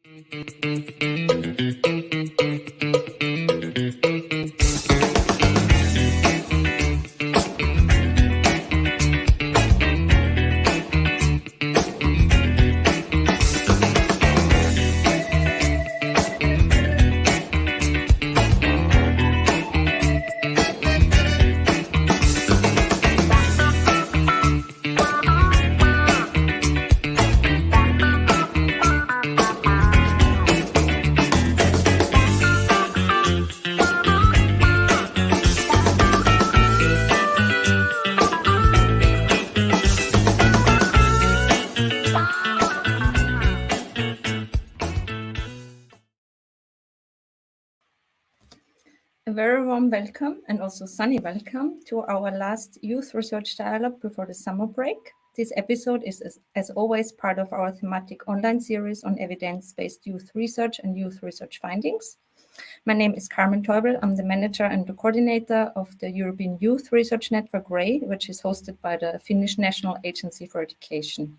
A very warm welcome and also sunny welcome to our last Youth Research Dialogue before the summer break. This episode is, as always, part of our thematic online series on evidence-based youth research and youth research findings. My name is Carmen Teubel. I'm the manager and the coordinator of the European Youth Research Network REI, which is hosted by the Finnish National Agency for Education.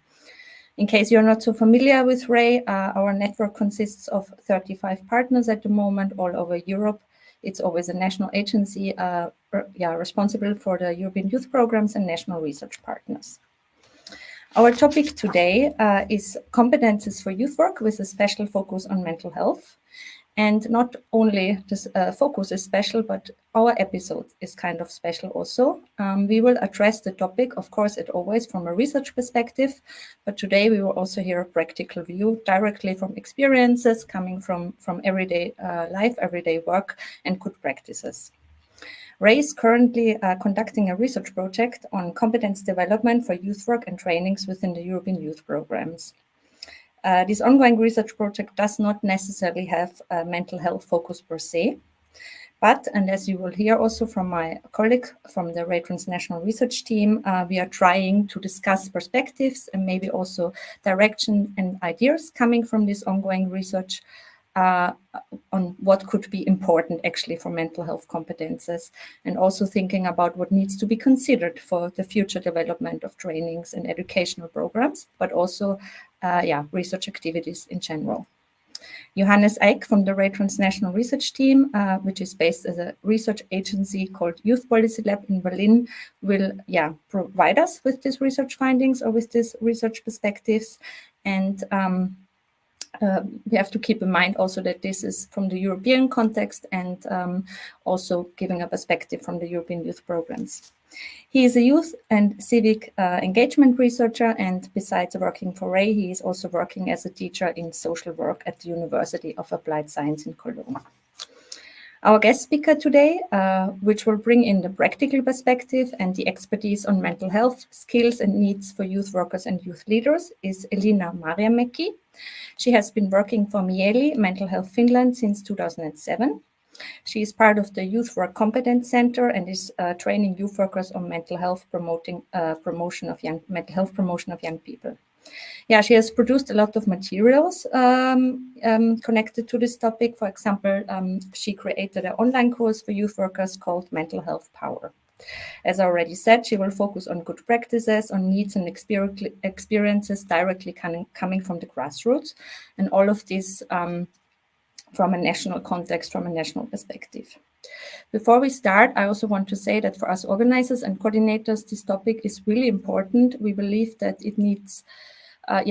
In case you're not so familiar with REI, our network consists of 35 partners at the moment all over Europe. It's always a national agency responsible for the European youth programs and national research partners. Our topic today is competences for youth work with a special focus on mental health. And not only this focus is special, but our episode is kind of special also. We will address the topic, of course, always from a research perspective, but today we will also hear a practical view directly from experiences coming from everyday life, everyday work, and good practices. REI is currently conducting a research project on competence development for youth work and trainings within the European youth programs. This ongoing research project does not necessarily have a mental health focus per se, but, and as you will hear also from my colleague from the REI transnational research team, we are trying to discuss perspectives and maybe also direction and ideas coming from this ongoing research on what could be important actually for mental health competences, and also thinking about what needs to be considered for the future development of trainings and educational programs, but also research activities in general. Johannes Eick from the REI transnational research team, which is based as a research agency called Youth Policy Lab in Berlin, will provide us with these research findings or with these research perspectives. And we have to keep in mind also that this is from the European context and also giving a perspective from the European youth programs. He is a youth and civic engagement researcher, and besides working for REI, he is also working as a teacher in social work at the University of Applied Science in Cologne. Our guest speaker today, which will bring in the practical perspective and the expertise on mental health, skills and needs for youth workers and youth leaders, is Elina Marjamäki. She has been working for MIELI, Mental Health Finland, since 2007. She is part of the Youth Work Competence Center and is training youth workers on mental health promotion of young people. Yeah, she has produced a lot of materials connected to this topic. For example, she created an online course for youth workers called Mental Health Power. As I already said, she will focus on good practices, on needs and experiences directly coming from the grassroots, and all of this from a national context, from a national perspective. Before we start, I also want to say that for us organizers and coordinators, this topic is really important. We believe that it needs a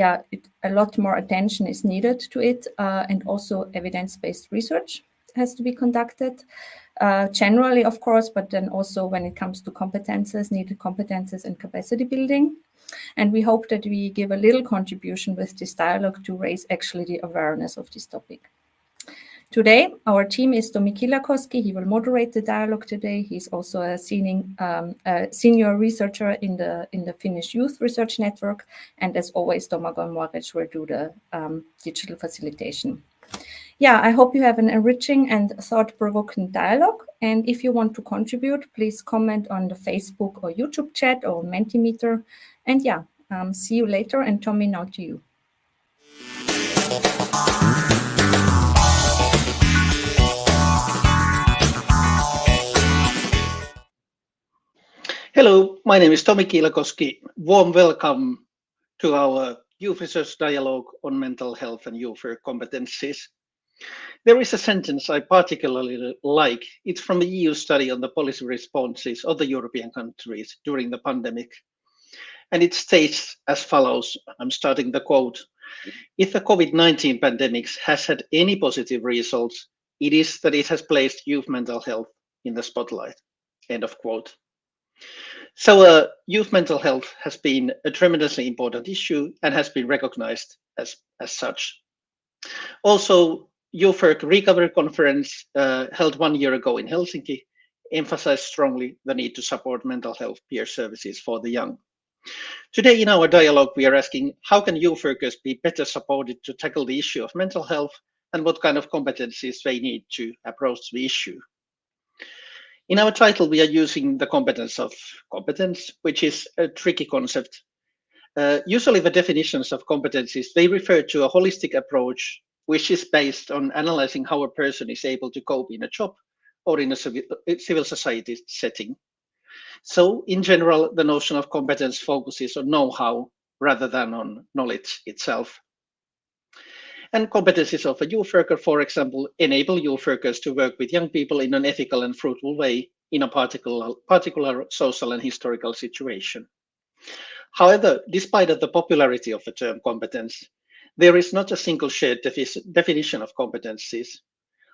lot more attention is needed to it, and also evidence-based research has to be conducted. Generally, of course, but then also when it comes to needed competences and capacity building. And we hope that we give a little contribution with this dialogue to raise actually the awareness of this topic. Today, our team is Tomi Kilakoski. He will moderate the dialogue today. He's also a senior researcher in the Finnish Youth Research Network. And as always, Domagon Morec will do the digital facilitation. Yeah, I hope you have an enriching and thought-provoking dialogue. And if you want to contribute, please comment on the Facebook or YouTube chat or Mentimeter. And see you later. And Tommy, now to you. Hello, my name is Tomi Kilakoski. Warm welcome to our Youth Research Dialogue on Mental Health and Youth Competences. There is a sentence I particularly like. It's from the EU study on the policy responses of the European countries during the pandemic. And it states as follows, I'm starting the quote, if the COVID-19 pandemic has had any positive results, it is that it has placed youth mental health in the spotlight, end of quote. So youth mental health has been a tremendously important issue and has been recognized as such. Also, Youth Recovery Conference held 1 year ago in Helsinki emphasized strongly the need to support mental health peer services for the young. Today in our dialogue, we are asking how can youth workers be better supported to tackle the issue of mental health and what kind of competencies they need to approach the issue. In our title, we are using the competence of competence, which is a tricky concept. Usually the definitions of competencies, they refer to a holistic approach, which is based on analyzing how a person is able to cope in a job or in a civil society setting. So in general, the notion of competence focuses on know-how rather than on knowledge itself. And competencies of a youth worker, for example, enable youth workers to work with young people in an ethical and fruitful way in a particular social and historical situation. However, despite the popularity of the term competence, there is not a single shared definition of competencies.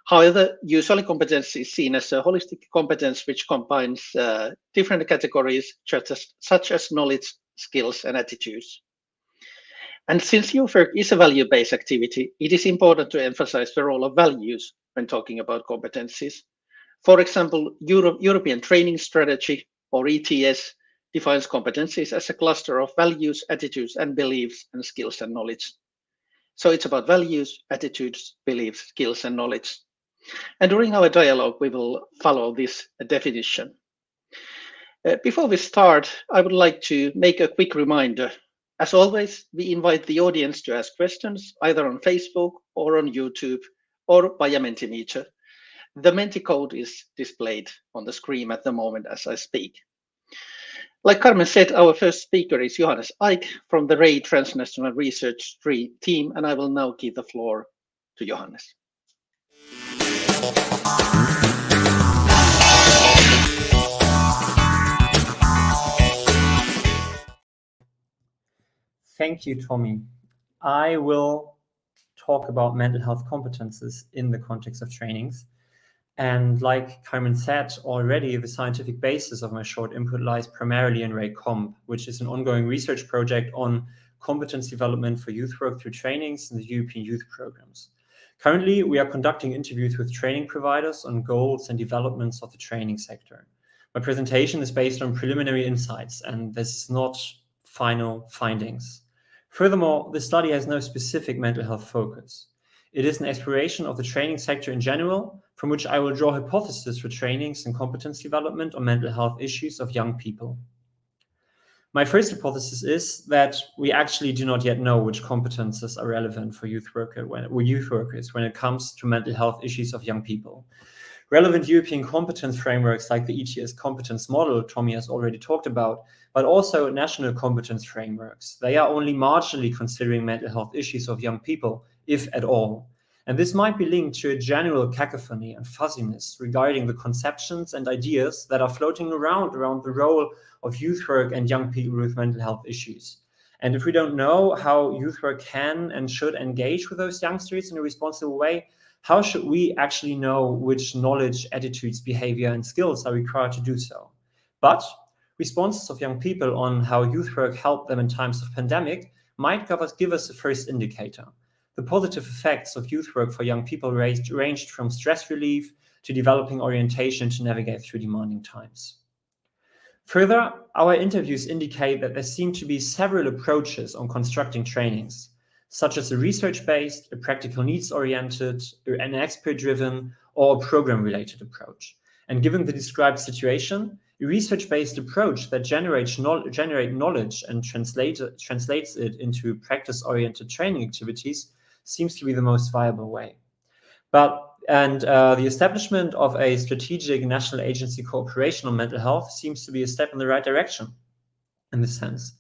However, usually competence is seen as a holistic competence which combines different categories such as knowledge, skills, and attitudes. And since youth work is a value-based activity, it is important to emphasize the role of values when talking about competencies. For example, European Training Strategy, or ETS, defines competencies as a cluster of values, attitudes, and beliefs, and skills and knowledge. So it's about values, attitudes, beliefs, skills, and knowledge. And during our dialogue, we will follow this definition. Before we start, I would like to make a quick reminder. As always, we invite the audience to ask questions either on Facebook or on YouTube or via Mentimeter. The Menti code is displayed on the screen at the moment as I speak. Like Carmen said, our first speaker is Johannes Eick from the RAY Transnational Research Team, and I will now give the floor to Johannes. Thank you, Tommy. I will talk about mental health competences in the context of trainings. And like Carmen said already, the scientific basis of my short input lies primarily in RAY-COMP, which is an ongoing research project on competence development for youth work through trainings in the European youth programs. Currently, we are conducting interviews with training providers on goals and developments of the training sector. My presentation is based on preliminary insights, and this is not final findings. Furthermore, the study has no specific mental health focus. It is an exploration of the training sector in general, from which I will draw hypotheses for trainings and competence development on mental health issues of young people. My first hypothesis is that we actually do not yet know which competences are relevant for youth workers when it comes to mental health issues of young people. Relevant European competence frameworks like the ETS competence model Tommy has already talked about, but also national competence frameworks, they are only marginally considering mental health issues of young people, if at all. And this might be linked to a general cacophony and fuzziness regarding the conceptions and ideas that are floating around the role of youth work and young people with mental health issues. And if we don't know how youth work can and should engage with those youngsters in a responsible way, how should we actually know which knowledge, attitudes, behavior, and skills are required to do so? But responses of young people on how youth work helped them in times of pandemic might give us a first indicator. The positive effects of youth work for young people ranged from stress relief to developing orientation to navigate through demanding times. Further, our interviews indicate that there seem to be several approaches on constructing trainings, such as a research-based, a practical needs-oriented, an expert-driven, or a program-related approach. And given the described situation, a research-based approach that generates knowledge and translates it into practice-oriented training activities seems to be the most viable way. The establishment of a strategic national agency cooperation on mental health seems to be a step in the right direction in this sense.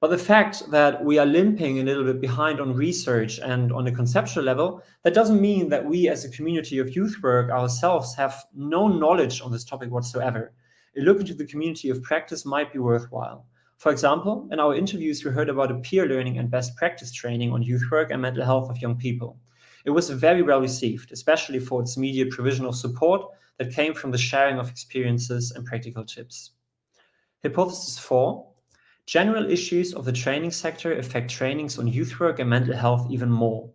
But the fact that we are limping a little bit behind on research and on a conceptual level, that doesn't mean that we as a community of youth work ourselves have no knowledge on this topic whatsoever. A look into the community of practice might be worthwhile. For example, in our interviews, we heard about a peer learning and best practice training on youth work and mental health of young people. It was very well received, especially for its immediate provision of support that came from the sharing of experiences and practical tips. Hypothesis 4. General issues of the training sector affect trainings on youth work and mental health even more.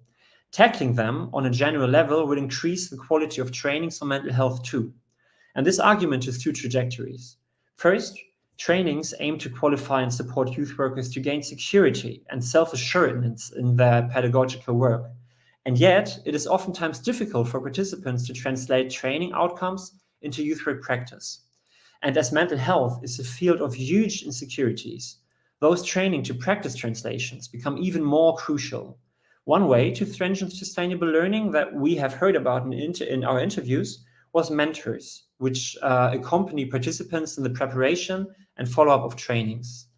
Tackling them on a general level will increase the quality of trainings on mental health too. And this argument has two trajectories. First, trainings aim to qualify and support youth workers to gain security and self-assurance in their pedagogical work. And yet, it is oftentimes difficult for participants to translate training outcomes into youth work practice. And as mental health is a field of huge insecurities, those training to practice translations become even more crucial. One way to strengthen sustainable learning that we have heard about in our interviews was mentors, which accompany participants in the preparation and follow-up of trainings.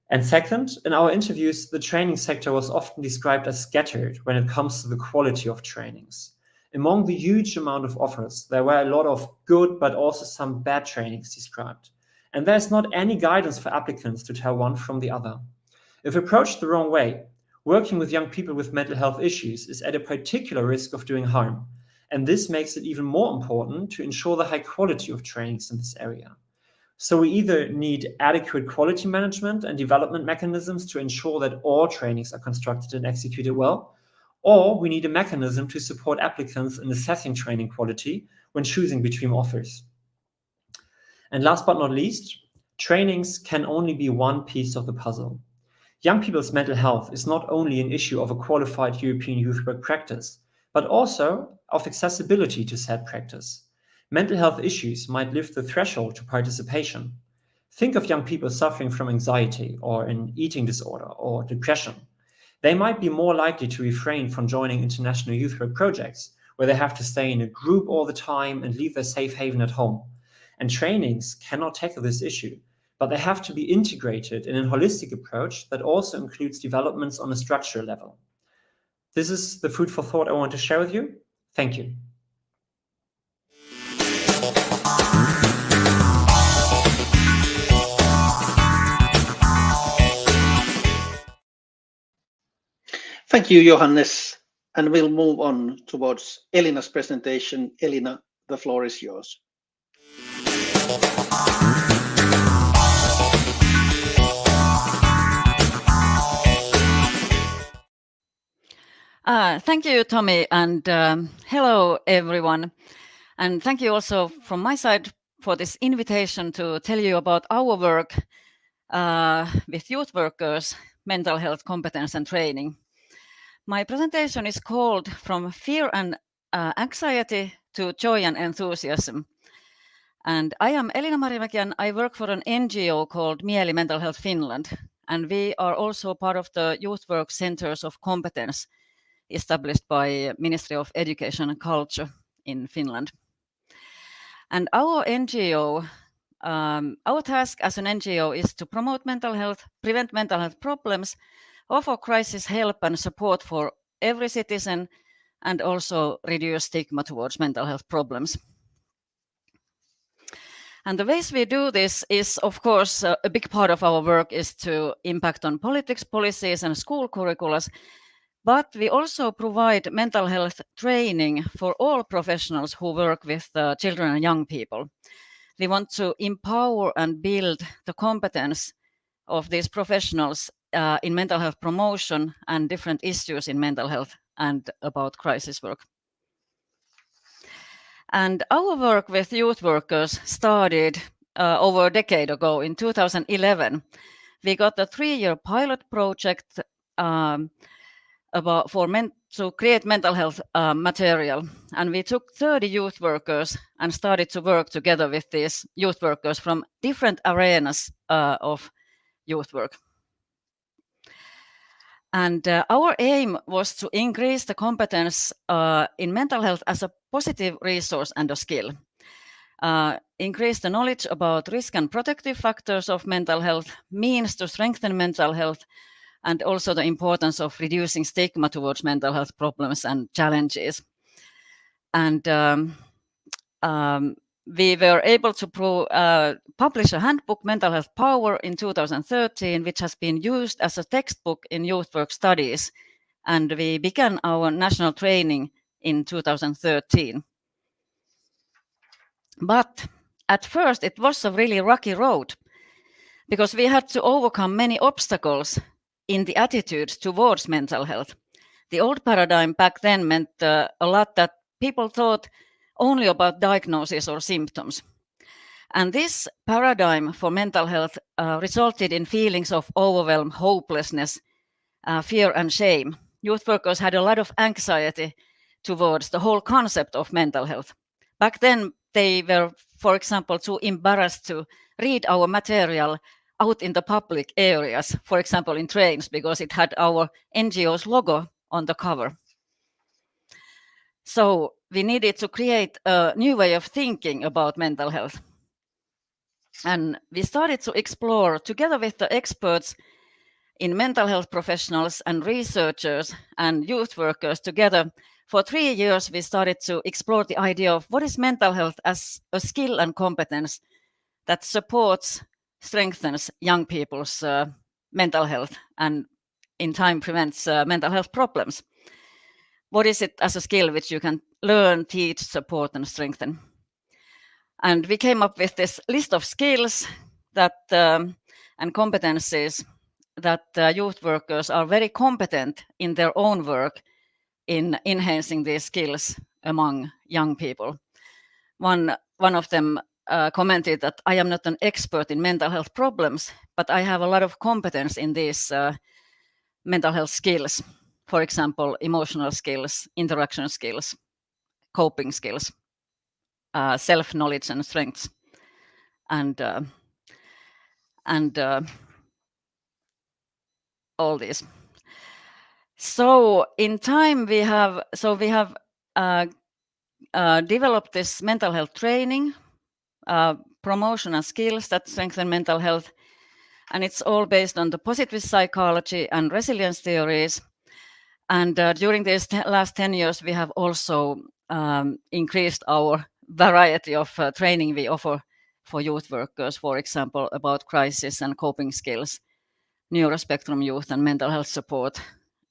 And second, in our interviews, the training sector was often described as scattered when it comes to the quality of trainings. Among the huge amount of offers, there were a lot of good, but also some bad trainings described. And there's not any guidance for applicants to tell one from the other. If approached the wrong way, working with young people with mental health issues is at a particular risk of doing harm. And this makes it even more important to ensure the high quality of trainings in this area. So we either need adequate quality management and development mechanisms to ensure that all trainings are constructed and executed well, or we need a mechanism to support applicants in assessing training quality when choosing between offers. And last but not least, trainings can only be one piece of the puzzle. Young people's mental health is not only an issue of a qualified European youth work practice, but also of accessibility to said practice. Mental health issues might lift the threshold to participation. Think of young people suffering from anxiety or an eating disorder or depression. They might be more likely to refrain from joining international youth work projects where they have to stay in a group all the time and leave their safe haven at home. And trainings cannot tackle this issue, but they have to be integrated in a holistic approach that also includes developments on a structural level. This is the food for thought I want to share with you. Thank you. Thank you, Johannes. And we'll move on towards Elina's presentation. Elina, the floor is yours. Thank you, Tommy, and hello, everyone. And thank you also from my side for this invitation to tell you about our work with youth workers, mental health competence and training. My presentation is called From Fear and Anxiety to Joy and Enthusiasm. And I am Elina Marjamäki, and I work for an NGO called MIELI Mental Health Finland. And we are also part of the Youth Work Centers of Competence established by Ministry of Education and Culture in Finland. And our NGO, our task as an NGO is to promote mental health, prevent mental health problems, offer crisis help and support for every citizen, and also reduce stigma towards mental health problems. And the ways we do this is, of course, a big part of our work is to impact on politics, policies, and school curricula. But we also provide mental health training for all professionals who work with children and young people. We want to empower and build the competence of these professionals in mental health promotion and different issues in mental health and about crisis work. And our work with youth workers started over a decade ago in 2011. We got a 3-year pilot project to create mental health material. And we took 30 youth workers and started to work together with these youth workers from different arenas of youth work. And our aim was to increase the competence in mental health as a positive resource and a skill. increase the knowledge about risk and protective factors of mental health, means to strengthen mental health, and also the importance of reducing stigma towards mental health problems and challenges. And we were able to publish a handbook, Mental Health Power, in 2013, which has been used as a textbook in youth work studies. And we began our national training in 2013. But at first, it was a really rocky road, because we had to overcome many obstacles in the attitudes towards mental health. The old paradigm back then meant a lot that people thought only about diagnosis or symptoms. And this paradigm for mental health resulted in feelings of overwhelm, hopelessness, fear and shame. Youth workers had a lot of anxiety towards the whole concept of mental health. Back then, they were, for example, too embarrassed to read our material out in the public areas, for example, in trains, because it had our NGO's logo on the cover. So we needed to create a new way of thinking about mental health. And we started to explore, together with the experts in mental health professionals and researchers and youth workers together, for 3 years, we started to explore the idea of what is mental health as a skill and competence that supports, strengthens young people's mental health and in time prevents mental health problems. What is it as a skill which you can learn, teach, support, and strengthen? And we came up with this list of skills that and competencies that youth workers are very competent in their own work in enhancing these skills among young people. One of them commented that I am not an expert in mental health problems, but I have a lot of competence in these mental health skills. For example, emotional skills, interaction skills, coping skills, self-knowledge and strengths, and all these. So in time we have developed this mental health training, promotion and skills that strengthen mental health, and it's all based on the positive psychology and resilience theories. And during these last 10 years, we have also increased our variety of training we offer for youth workers, for example, about crisis and coping skills, neurospectrum youth and mental health support,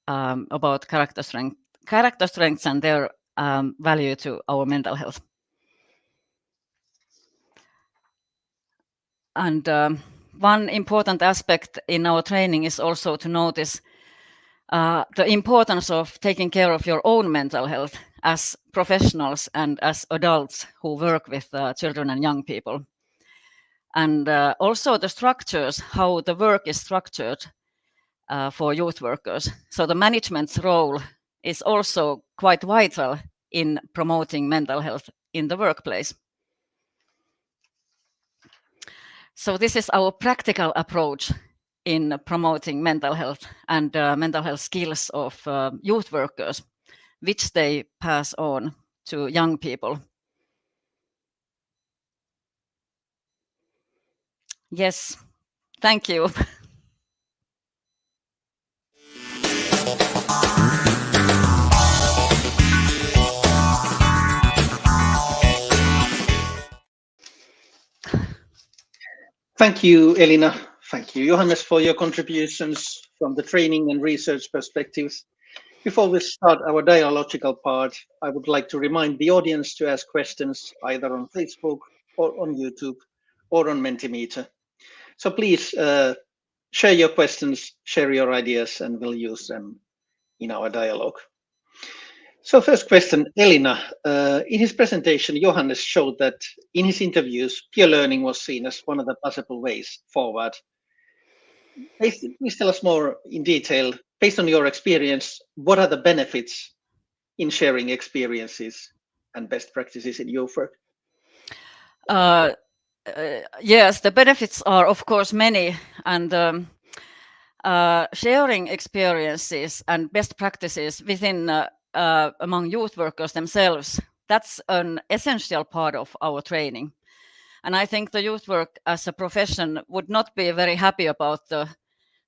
about character strengths and their value to our mental health. And one important aspect in our training is also to notice the importance of taking care of your own mental health as professionals and as adults who work with children and young people. And also the structures, how the work is structured for youth workers. So the management's role is also quite vital in promoting mental health in the workplace. So this is our practical approach in promoting mental health and mental health skills of youth workers, which they pass on to young people. Yes, thank you. Thank you, Elina. Thank you, Johannes, for your contributions from the training and research perspectives. Before we start our dialogical part, I would like to remind the audience to ask questions either on Facebook or on YouTube or on Mentimeter. So please share your questions, share your ideas, and we'll use them in our dialogue. So first question, Elina. In his presentation, Johannes showed that in his interviews, peer learning was seen as one of the possible ways forward. Please tell us more in detail, based on your experience, what are the benefits in sharing experiences and best practices in youth work? Yes, the benefits are, of course, many, and sharing experiences and best practices within among youth workers themselves, that's an essential part of our training. And I think the youth work as a profession would not be very happy about the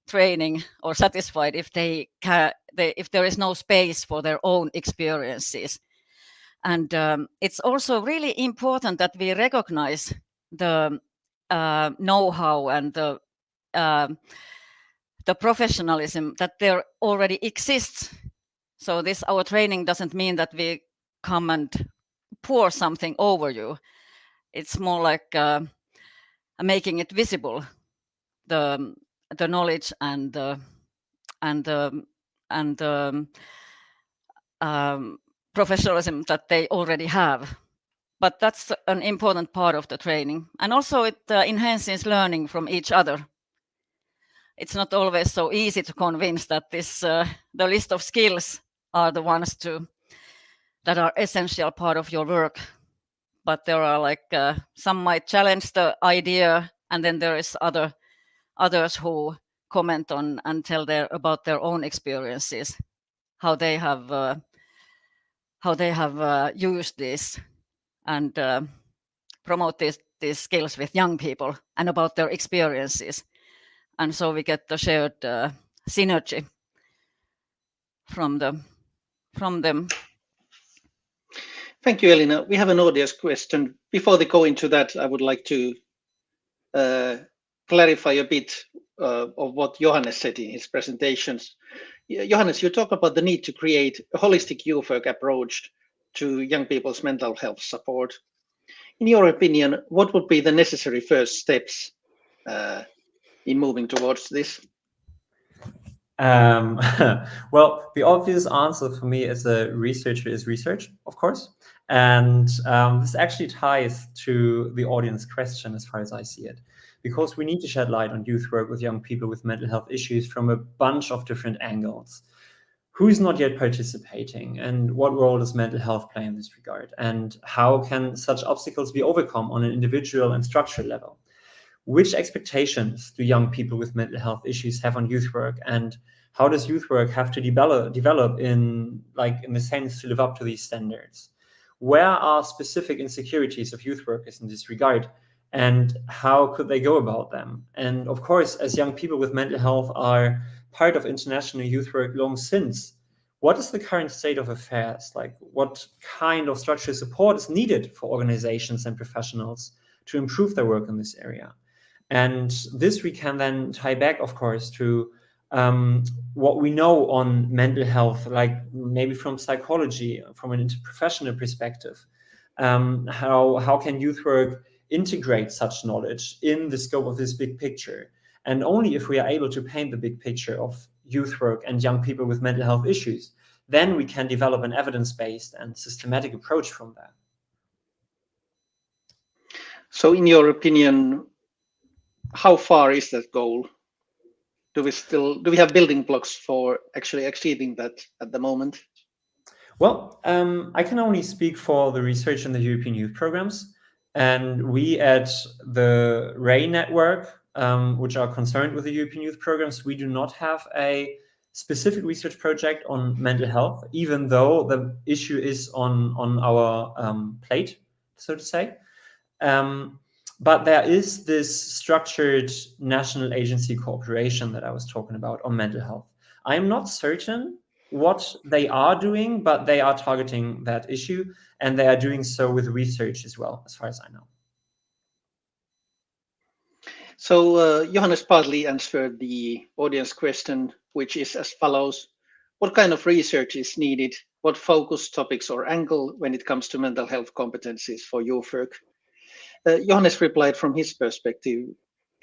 training or satisfied if if there is no space for their own experiences. And it's also really important that we recognize the know-how and the professionalism that there already exists. So this our training doesn't mean that we come and pour something over you. It's more like making it visible, the knowledge and professionalism that they already have. But that's an important part of the training. And also it enhances learning from each other. It's not always so easy to convince that the list of skills are the ones that are essential part of your work. But there are like some might challenge the idea, and then there is others who comment on and tell about their own experiences, how they have used this and promote these skills with young people and about their experiences. And so we get the shared synergy from them. Thank you, Elina. We have an audience question. Before they go into that, I would like to clarify a bit of what Johannes said in his presentations. Johannes, you talk about the need to create a holistic youth work approach to young people's mental health support. In your opinion, what would be the necessary first steps in moving towards this? Well, the obvious answer for me as a researcher is research, of course. And this actually ties to the audience question as far as I see it, because we need to shed light on youth work with young people with mental health issues from a bunch of different angles. Who's not yet participating, and what role does mental health play in this regard? And how can such obstacles be overcome on an individual and structural level? Which expectations do young people with mental health issues have on youth work, and how does youth work have to develop in the sense to live up to these standards? Where are specific insecurities of youth workers in this regard, and how could they go about them? And of course, as young people with mental health are part of international youth work long since, what is the current state of affairs? Like, what kind of structural support is needed for organizations and professionals to improve their work in this area? And this we can then tie back, of course, to what we know on mental health, like maybe from psychology, from an interprofessional perspective. How can youth work integrate such knowledge in the scope of this big picture? And only if we are able to paint the big picture of youth work and young people with mental health issues, then we can develop an evidence-based and systematic approach from there. So in your opinion, how far is that goal? Do we have building blocks for actually achieving that at the moment? Well, I can only speak for the research in the European youth programs. And we at the RAY network, which are concerned with the European youth programs, we do not have a specific research project on mental health, even though the issue is on our plate, so to say. But there is this structured national agency cooperation that I was talking about on mental health. I'm not certain what they are doing, but they are targeting that issue, and they are doing so with research as well, as far as I know. So Johannes partly answered the audience question, which is as follows. What kind of research is needed? What focus, topics, or angle when it comes to mental health competencies for youth work? Johannes replied from his perspective.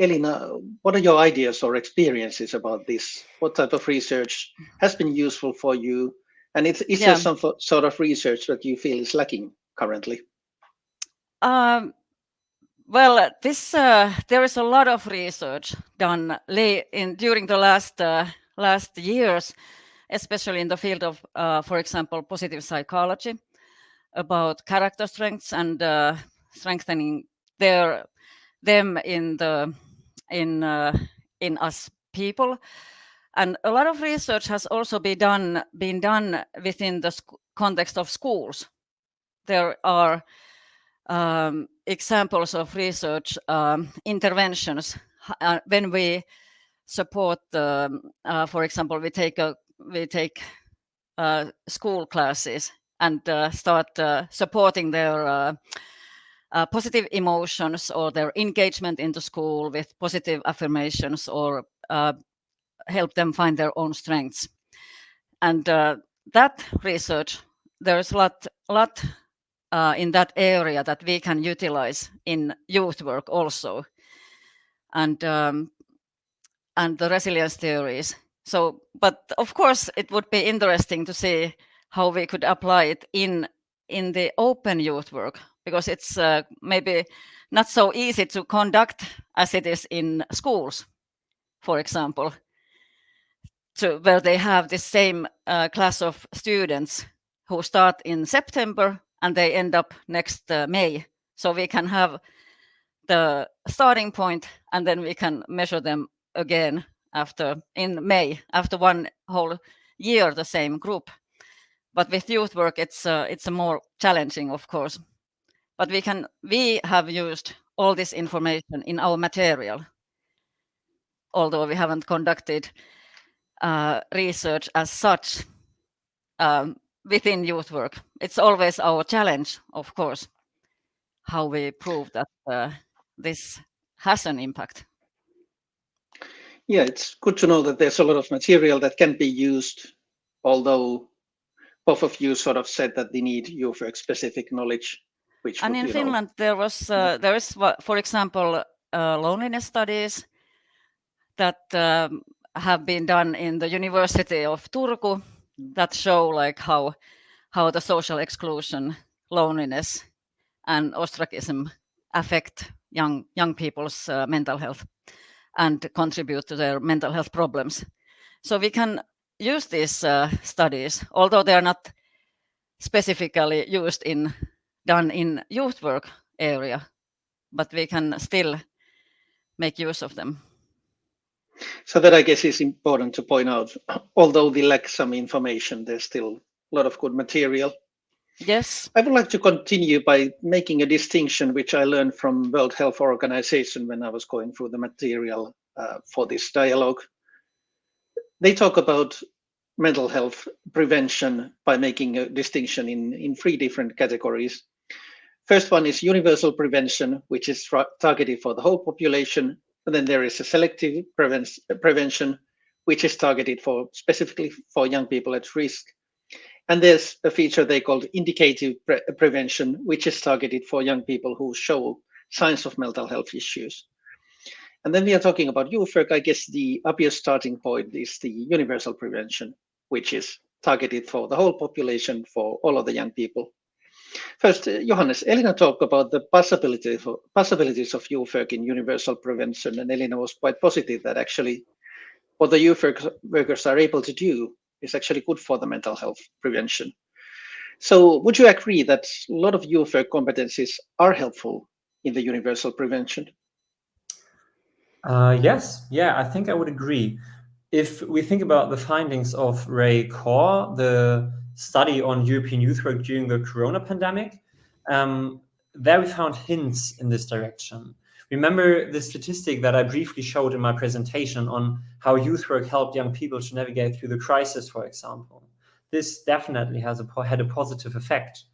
Elina, what are your ideas or experiences about this? What type of research has been useful for you? And is there some sort of research that you feel is lacking currently? Well, there is a lot of research done during the last years, especially in the field of, for example, positive psychology, about character strengths and strengthening them in us people. And a lot of research has also been done within the context of schools. There are examples of research interventions when we support, for example, we take school classes and start supporting their positive emotions or their engagement into school with positive affirmations, or help them find their own strengths. And that research, there's a lot in that area that we can utilize in youth work also, and the resilience theories. So, but of course, it would be interesting to see how we could apply it in the open youth work, because it's maybe not so easy to conduct as it is in schools, for example, where they have the same class of students who start in September and they end up next May. So we can have the starting point and then we can measure them again in May, after one whole year, the same group. But with youth work, it's a more challenging, of course. But we have used all this information in our material, although we haven't conducted research as such within youth work. It's always our challenge, of course, how we prove that this has an impact. Yeah, it's good to know that there's a lot of material that can be used, although both of you sort of said that they need youth work specific knowledge. And in Finland, there is, for example, loneliness studies that have been done in the University of Turku that show like how the social exclusion, loneliness, and ostracism affect young people's mental health and contribute to their mental health problems. So we can use these studies, although they are not specifically done in youth work area, but we can still make use of them. So that, I guess, is important to point out. Although they lack some information, there's still a lot of good material. Yes. I would like to continue by making a distinction, which I learned from World Health Organization when I was going through the material for this dialogue. They talk about mental health prevention by making a distinction in three different categories. First one is universal prevention, which is targeted for the whole population. And then there is a selective prevention, which is targeted specifically for young people at risk. And there's a feature they called indicative prevention, which is targeted for young people who show signs of mental health issues. And then we are talking about youth work. I guess the obvious starting point is the universal prevention, which is targeted for the whole population, for all of the young people. First, Johannes, Elina talked about the possibilities of youth work in universal prevention, and Elina was quite positive that actually what the youth workers are able to do is actually good for the mental health prevention. So would you agree that a lot of youth work competencies are helpful in the universal prevention? Yes, I think I would agree. If we think about the findings of Ray Core, the study on European youth work during the corona pandemic, there we found hints in this direction. Remember the statistic that I briefly showed in my presentation on how youth work helped young people to navigate through the crisis, for example. This definitely had a positive effect.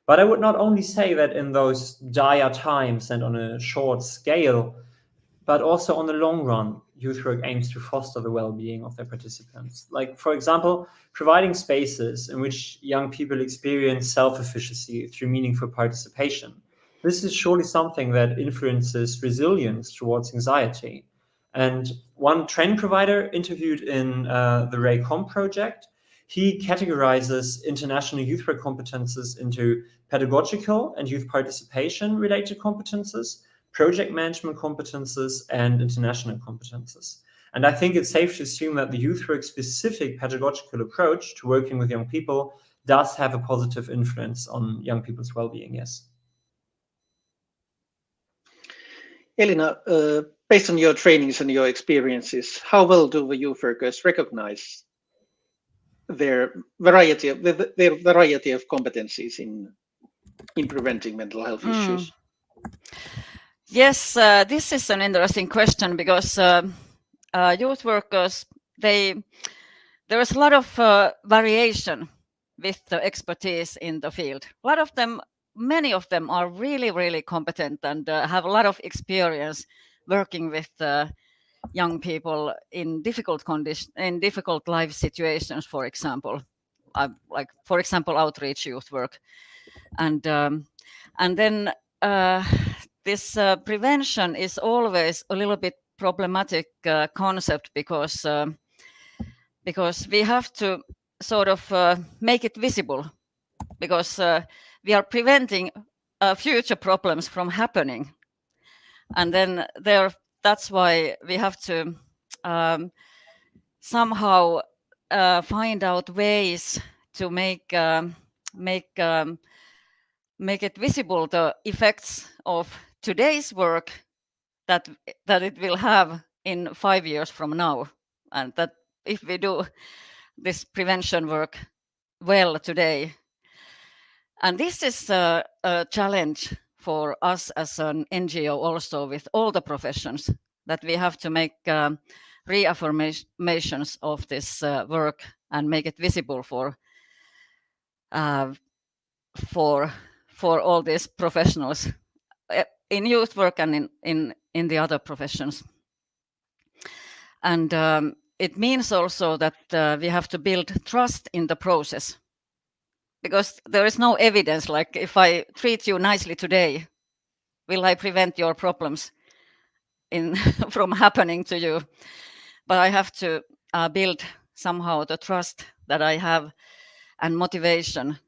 But I would not only say that in those dire times and on a short scale, but also on the long run, youth work aims to foster the well-being of their participants. Like, for example, providing spaces in which young people experience self-efficacy through meaningful participation. This is surely something that influences resilience towards anxiety. And one training provider interviewed in the RAYCOM project, he categorizes international youth work competences into pedagogical and youth participation related competences, project management competences, and international competences. And I think it's safe to assume that the youth work specific pedagogical approach to working with young people does have a positive influence on young people's well-being, yes. Elina, based on your trainings and your experiences, how well do the youth workers recognize their variety of competencies in preventing mental health issues? Yes, this is an interesting question because youth workers, there is a lot of variation with the expertise in the field. A lot of them, many of them are really, really competent and have a lot of experience working with young people in difficult conditions, in difficult life situations, for example, like for example outreach youth work, and then this prevention is always a little bit problematic concept because we have to sort of make it visible, because we are preventing future problems from happening, and then that's why we have to somehow find out ways to make it visible, the effects of today's work that it will have in 5 years from now, and that if we do this prevention work well today. And this is a challenge for us as an NGO also, with all the professions, that we have to make reaffirmations of this work and make it visible for all these professionals in youth work and in the other professions. And it means also that we have to build trust in the process, because there is no evidence, like if I treat you nicely today, will I prevent your problems from happening to you? But I have to build somehow the trust that I have, and motivation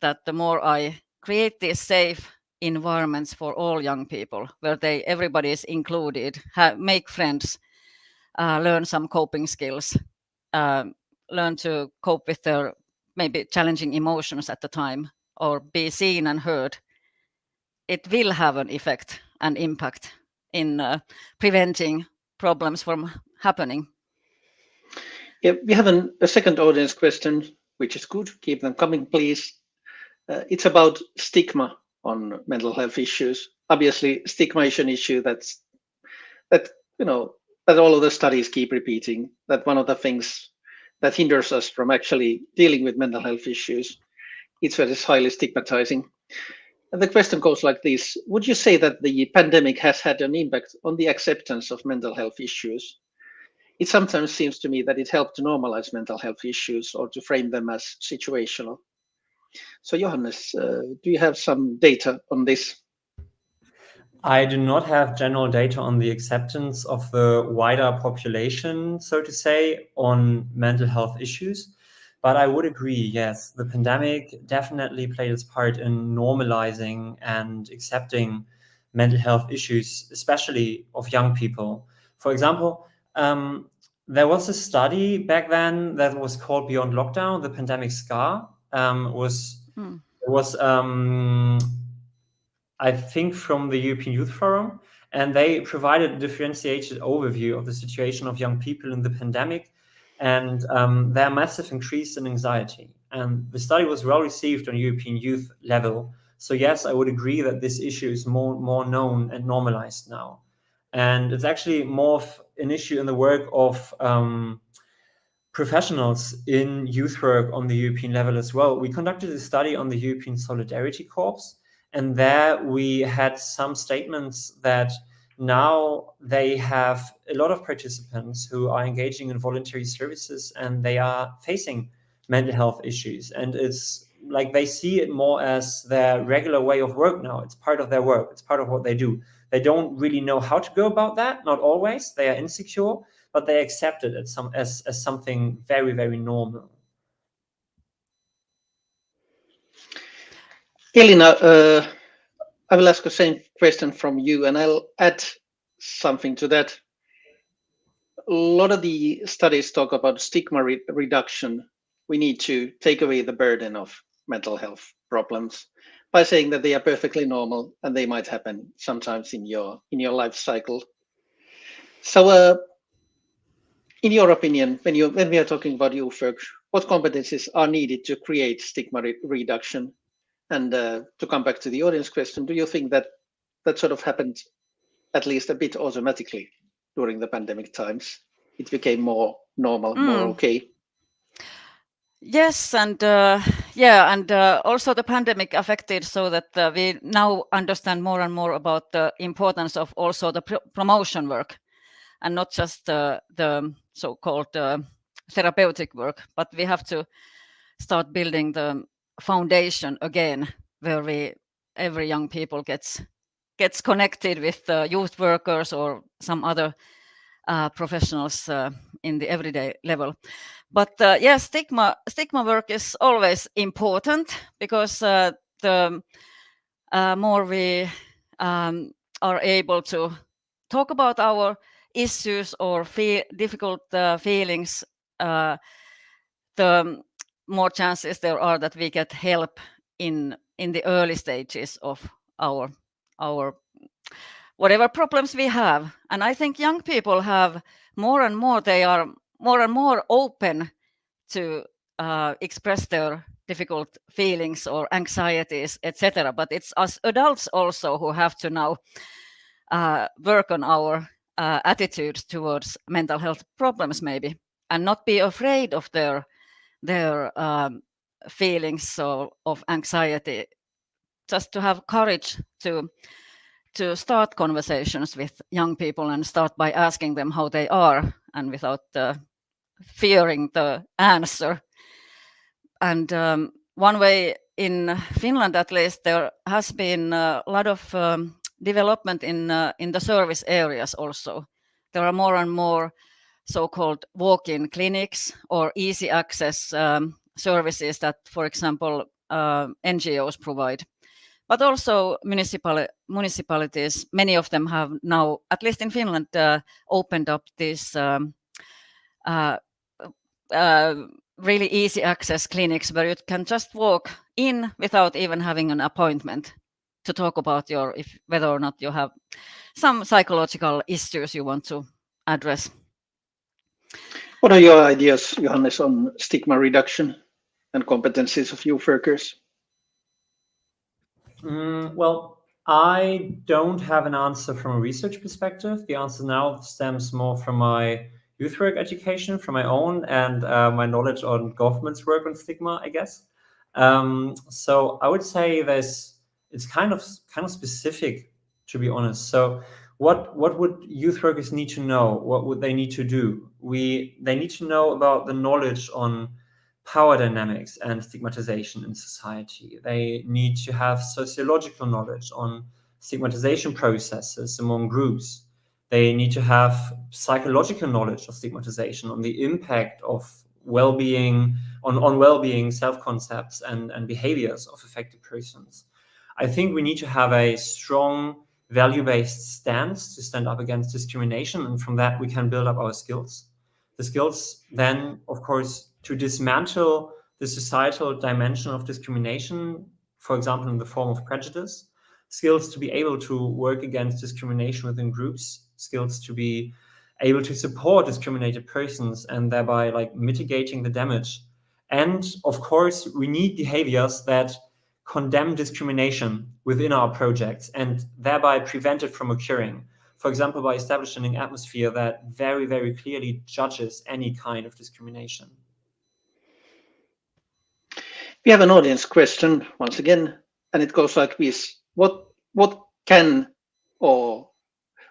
that the more I create these safe environments for all young people, where everybody is included, make friends, learn some coping skills, learn to cope with their maybe challenging emotions at the time, or be seen and heard, it will have an effect and impact in preventing problems from happening. Yeah, we have a second audience question, which is good. Keep them coming, please. It's about stigma on mental health issues. Obviously, stigma is an issue that all of the studies keep repeating, that one of the things that hinders us from actually dealing with mental health issues, it's that it's highly stigmatizing. And the question goes like this: would you say that the pandemic has had an impact on the acceptance of mental health issues? It sometimes seems to me that it helped to normalize mental health issues, or to frame them as situational. So Johannes, do you have some data on this? I do not have general data on the acceptance of the wider population, so to say, on mental health issues. But I would agree, yes, the pandemic definitely played its part in normalizing and accepting mental health issues, especially of young people. For example, there was a study back then that was called Beyond Lockdown, the Pandemic Scar. I think from the European Youth Forum, and they provided a differentiated overview of the situation of young people in the pandemic and their massive increase in anxiety. And the study was well received on European youth level. So yes, I would agree that this issue is more known and normalized now. And it's actually more of an issue in the work of professionals in youth work on the European level as well. We conducted a study on the European Solidarity Corps, and there we had some statements that now they have a lot of participants who are engaging in voluntary services, and they are facing mental health issues. And it's like they see it more as their regular way of work now. It's part of their work. It's part of what they do. They don't really know how to go about that. Not always. They are insecure, but they accept it as something very, very normal. Elina, I will ask the same question from you, and I'll add something to that. A lot of the studies talk about stigma reduction. We need to take away the burden of mental health problems by saying that they are perfectly normal and they might happen sometimes in your life cycle. So, in your opinion, when we are talking about youth work, what competencies are needed to create stigma reduction? And to come back to the audience question, do you think that that sort of happened at least a bit automatically during the pandemic times? It became more normal, more okay? Yes, and also the pandemic affected so that we now understand more and more about the importance of also the promotion work, and not just the so-called therapeutic work, but we have to start building the foundation again, where every young people gets connected with youth workers or some other professionals in the everyday level. But yes, stigma work is always important, because the more we are able to talk about our issues or difficult feelings, the more chances there are that we get help in the early stages of our whatever problems we have. And I think young people have more and more, they are more and more open to express their difficult feelings or anxieties, etc. But it's us adults also who have to now work on our attitude towards mental health problems, maybe, and not be afraid of their feelings of anxiety. Just to have courage to start conversations with young people and start by asking them how they are, and without fearing the answer. And one way in Finland, at least, there has been a lot of development in the service areas also. There are more and more so-called walk-in clinics or easy access services that, for example, NGOs provide. But also municipalities, many of them have now, at least in Finland, opened up these really easy access clinics where you can just walk in without even having an appointment to talk about whether or not you have some psychological issues you want to address. What are your ideas, Johannes, on stigma reduction and competencies of youth workers? Well, I don't have an answer from a research perspective. The answer now stems more from my youth work education, from my own, and my knowledge on government's work on stigma, I guess. So I would say it's kind of specific, to be honest. So what would youth workers need to know? What would they need to do? They need to know about the knowledge on power dynamics and stigmatization in society. They need to have sociological knowledge on stigmatization processes among groups. They need to have psychological knowledge of stigmatization, on the impact of well-being, on well-being, self-concepts and behaviors of affected persons. I think we need to have a strong value-based stance to stand up against discrimination, and from that we can build up our skills. The skills then, of course, to dismantle the societal dimension of discrimination, for example, in the form of prejudice, skills to be able to work against discrimination within groups, skills to be able to support discriminated persons and thereby mitigating the damage. And of course, we need behaviors that condemn discrimination within our projects and thereby prevent it from occurring. For example, by establishing an atmosphere that very, very clearly judges any kind of discrimination. We have an audience question once again, and it goes like this: What can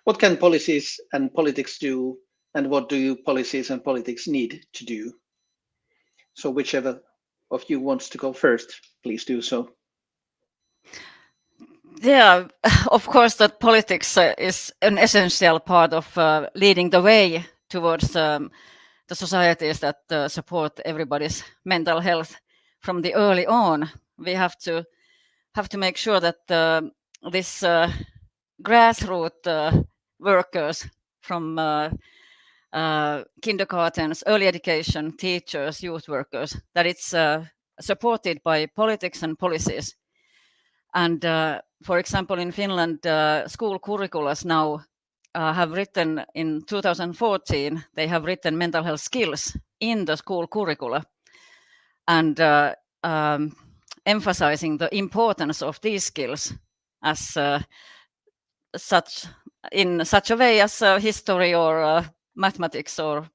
policies and politics do, and what do policies and politics need to do? So whichever of you wants to go first, please do so. Yeah, of course, that politics is an essential part of leading the way towards the societies that support everybody's mental health from the early on. We have to make sure that this grassroots workers from kindergartens, early education, teachers, youth workers, that it's supported by politics and policies. And for example, in Finland, school curriculums now have written in 2014, they have written mental health skills in the school curricula. And emphasizing the importance of these skills as such in such a way as history or mathematics or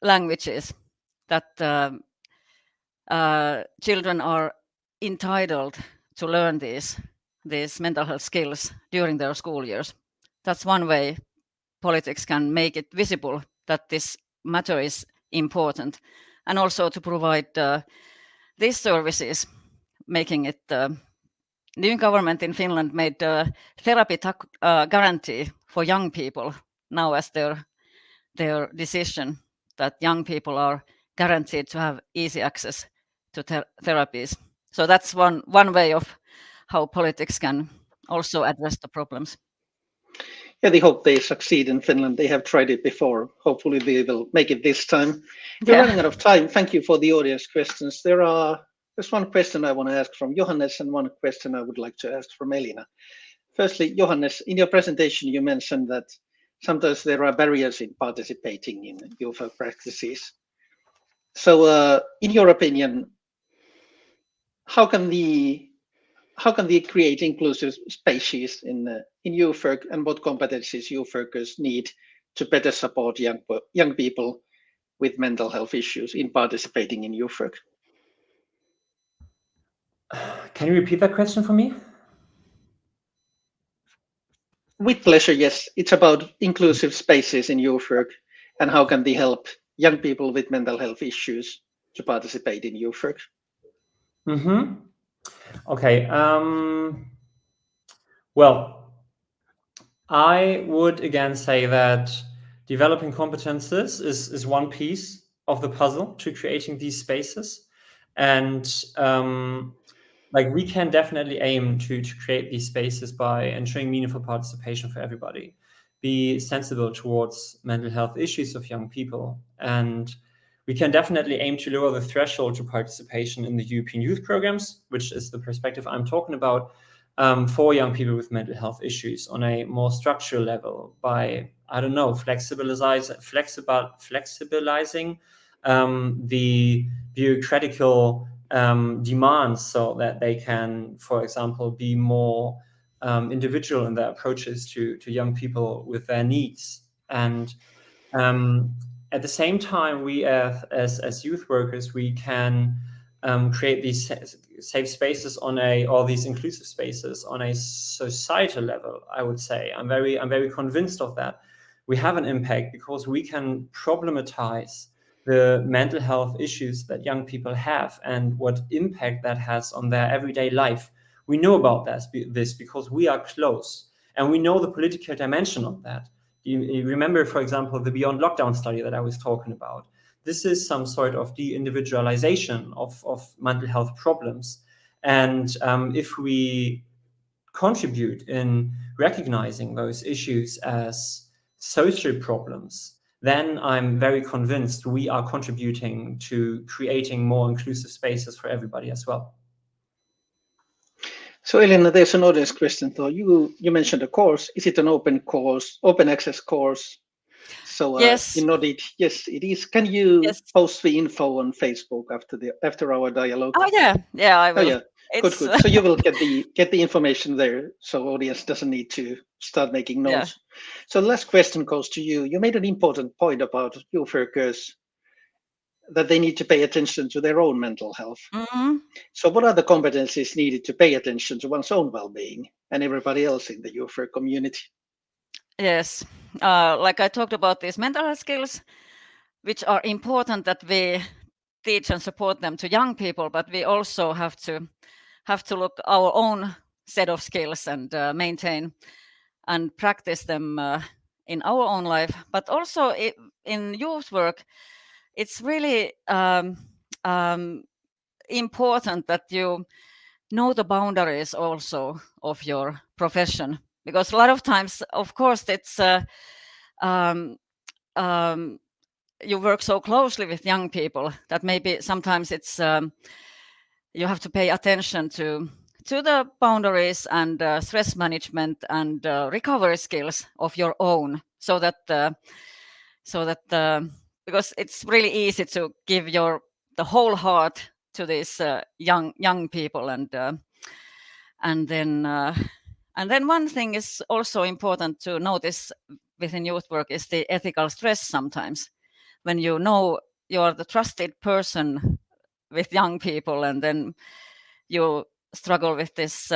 languages, that children are entitled to learn these mental health skills during their school years. That's one way politics can make it visible that this matter is important, and also to provide these services, making it new government in Finland made therapy guarantee for young people now as their decision, that young people are guaranteed to have easy access to therapies. So that's one way of how politics can also address the problems. Yeah, they hope they succeed in Finland. They have tried it before. Hopefully they will make it this time. We're running out of time. Thank you for the audience questions. There's one question I want to ask from Johannes and one question I would like to ask from Elina. Firstly, Johannes, in your presentation, you mentioned that sometimes there are barriers in participating in youth work practices. So in your opinion, how can they create inclusive spaces in youth work, and what competencies youth workers need to better support young people with mental health issues in participating in youth work? Can you repeat that question for me? With pleasure, yes. It's about inclusive spaces in youth work and how can they help young people with mental health issues to participate in youth work. Okay. Well, I would again say that developing competences is one piece of the puzzle to creating these spaces. And we can definitely aim to create these spaces by ensuring meaningful participation for everybody, be sensible towards mental health issues of young people. And we can definitely aim to lower the threshold to participation in the European youth programs, which is the perspective I'm talking about, for young people with mental health issues on a more structural level by, flexibilizing the bureaucratical demands so that they can, for example, be more individual in their approaches to young people with their needs. And at the same time, we as youth workers, we can create these safe spaces or these inclusive spaces on a societal level. I would say I'm very convinced of that. We have an impact because we can problematize the mental health issues that young people have and what impact that has on their everyday life. We know about this because we are close, and we know the political dimension of that. You remember, for example, the Beyond Lockdown study that I was talking about. This is some sort of de-individualization of mental health problems. And if we contribute in recognizing those issues as social problems, then I'm very convinced we are contributing to creating more inclusive spaces for everybody as well. So Elina, there's an audience question though. You mentioned a course. Is it an open course, open access course? So Yes. you nodded. Yes, it is. Can you post the info on Facebook after our dialogue? Oh yeah, I will. Oh yeah, good. So you will get the information there, so audience doesn't need to start making notes. So the last question goes to you. You made an important point about youth workers, that they need to pay attention to their own mental health. Mm-hmm. So what are the competencies needed to pay attention to one's own well-being and everybody else in the youth work community? Yes, like I talked about these mental health skills, which are important that we teach and support them to young people, but we also have to look our own set of skills and maintain and practice them in our own life. But also in youth work, it's really important that you know the boundaries also of your profession, because a lot of times, of course, it's you work so closely with young people that maybe sometimes it's you have to pay attention to the boundaries and stress management and recovery skills of your own, so that because it's really easy to give the whole heart to these young people, and then one thing is also important to notice within youth work is the ethical stress sometimes, when you know you are the trusted person with young people, and then you struggle with this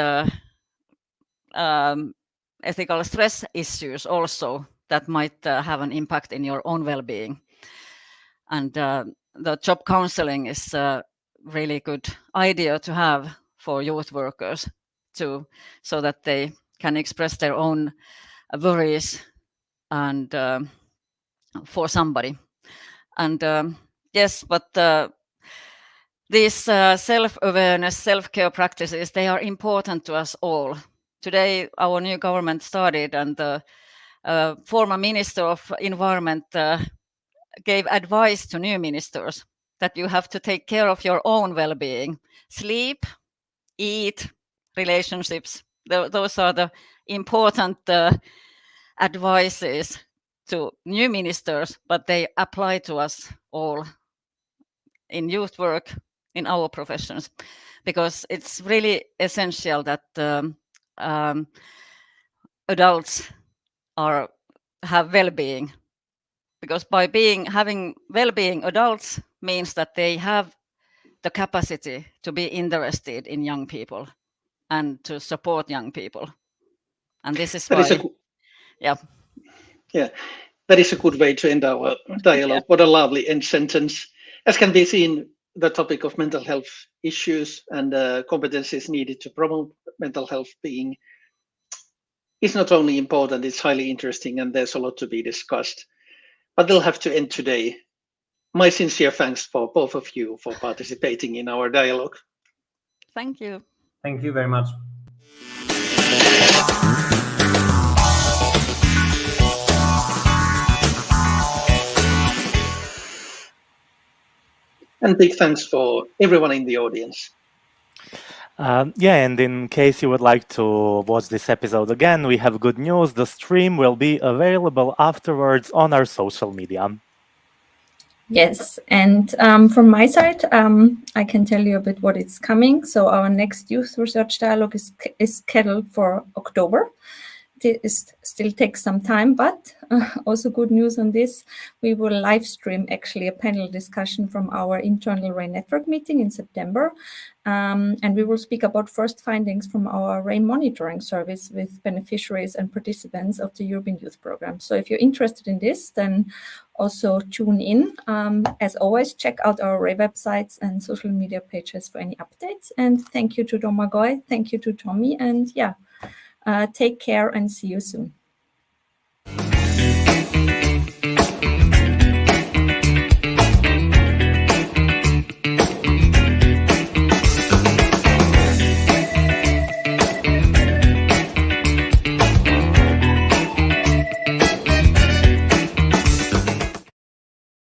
ethical stress issues also that might have an impact in your own well-being. And the job counseling is a really good idea to have for youth workers too, so that they can express their own worries and for somebody. And yes, but these self-awareness, self-care practices, they are important to us all. Today, our new government started, and the former Minister of Environment gave advice to new ministers that you have to take care of your own well-being. Sleep, eat, relationships. Those are the important advices to new ministers, but they apply to us all in youth work, in our professions, because it's really essential that adults have well-being, because by having well-being adults means that they have the capacity to be interested in young people and to support young people. And this is why, yeah, that is a good way to end our dialogue. What a lovely end sentence. As can be seen, the topic of mental health issues and competencies needed to promote mental health being is not only important, it's highly interesting, and there's a lot to be discussed. But they'll have to end today. My sincere thanks for both of you for participating in our dialogue. Thank you. Thank you very much. And big thanks for everyone in the audience. And in case you would like to watch this episode again, we have good news. The stream will be available afterwards on our social media. Yes, and from my side, I can tell you a bit what is coming. So our next youth research dialogue is scheduled for October. It still takes some time, but also good news on this. We will live stream actually a panel discussion from our internal RAIN network meeting in September. And we will speak about first findings from our RAIN monitoring service with beneficiaries and participants of the European Youth Programme. So if you're interested in this, then also tune in. As always, check out our RAIN websites and social media pages for any updates. And thank you to Domagoj, thank you to Tommy, and yeah, take care and see you soon.